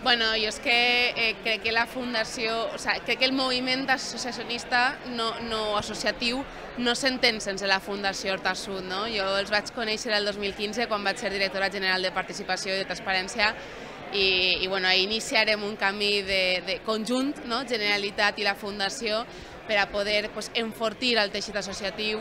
Bueno, jo és que crec que la fundació, crec que el moviment associacionista no associatiu no s'entén sense la Fundació Horta Sud. Jo els vaig conèixer el 2015 quan vaig ser directora general de Participació i de Transparència i ahir iniciarem un camí de conjunt, Generalitat i la Fundació, per a poder enfortir el teixit associatiu,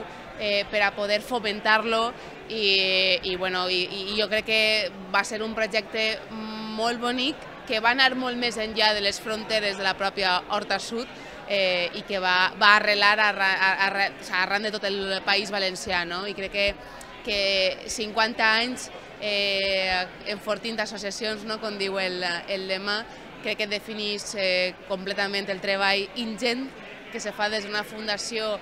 per a poder fomentar-lo i jo crec que va ser un projecte molt bonic que va anar molt més enllà de les fronteres de la pròpia Horta Sud i que va arrelar arran de tot el País Valencià. I crec que 50 anys enfortint associacions, com diu el lema, crec que defineix completament el treball ingent que se fa des d'una fundació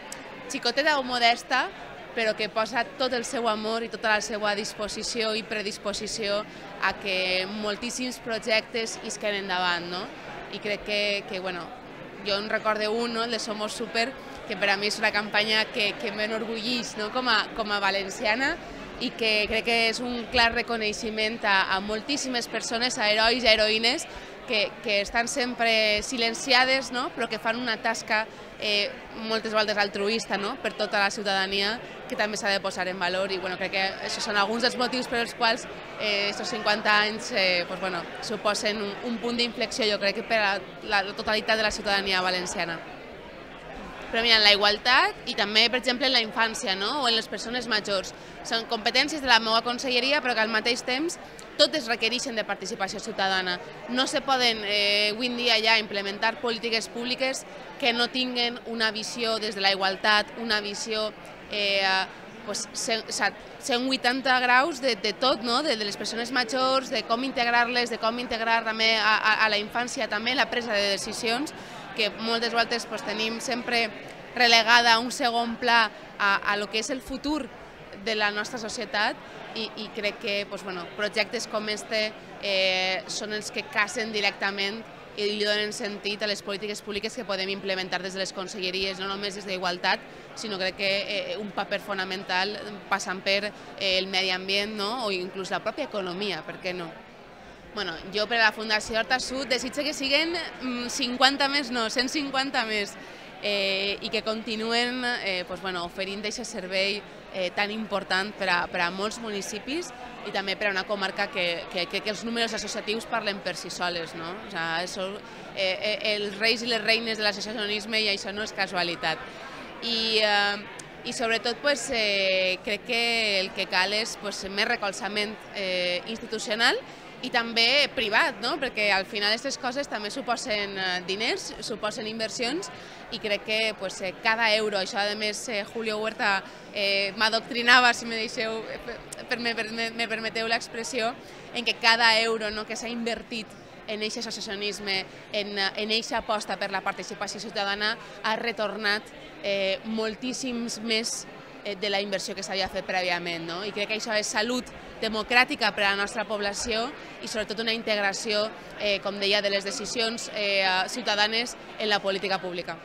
xicoteta o modesta, però que posa tot el seu amor i tota la seva disposició i predisposició a que moltíssims projectes isquen endavant. I crec que jo en recordo un, el de Somos Súper, que per a mi és una campanya que m'enorgulleix com a valenciana i que crec que és un clar reconeixement a moltíssimes persones, a herois i heroïnes que estan sempre silenciades, però que fan una tasca moltes voltes altruista per tota la ciutadania que també s'ha de posar en valor i crec que aquests són alguns dels motius per als quals aquests 50 anys suposen un punt d'inflexió, jo crec que per a la totalitat de la ciutadania valenciana. Però mira, en la igualtat i també, per exemple, en la infància o en les persones majors. Són competències de la meva conselleria, però que al mateix temps totes requereixen de participació ciutadana. No se poden avui en dia ja implementar polítiques públiques que no tinguen una visió des de la igualtat, una visió 180 graus de tot, de les persones majors, de com integrar-les, de com integrar també a la infància també la presa de decisions, que moltes voltes tenim sempre relegada a un segon pla a lo que és el futur de la nostra societat i crec que projectes com este són els que casen directament i li donen sentit a les polítiques públiques que podem implementar des de les conselleries, no només des d'Igualtat, sinó crec que un paper fonamental passant per el medi ambient o inclús la pròpia economia, per què no? Jo per a la Fundació Horta Sud desitjo que siguin 50 més, no, 150 més i que continuen oferint aquest servei tan important per a molts municipis i també per a una comarca que els números associatius parlen per si soles. Els reis i les reines de l'associacionisme i això no és casualitat. I sobretot crec que el que cal és més recolzament institucional i també privat, perquè al final aquestes coses també suposen diners, suposen inversions i crec que cada euro, això a més Julio Huerta m'adoctrinava, si me permeteu l'expressió, en què cada euro que s'ha invertit en aquest associacionisme, en aquesta aposta per la participació ciutadana, ha retornat moltíssims més de la inversió que s'havia fet prèviament. I crec que això és salut democràtica per a la nostra població i sobretot una integració, com deia, de les decisions ciutadanes en la política pública.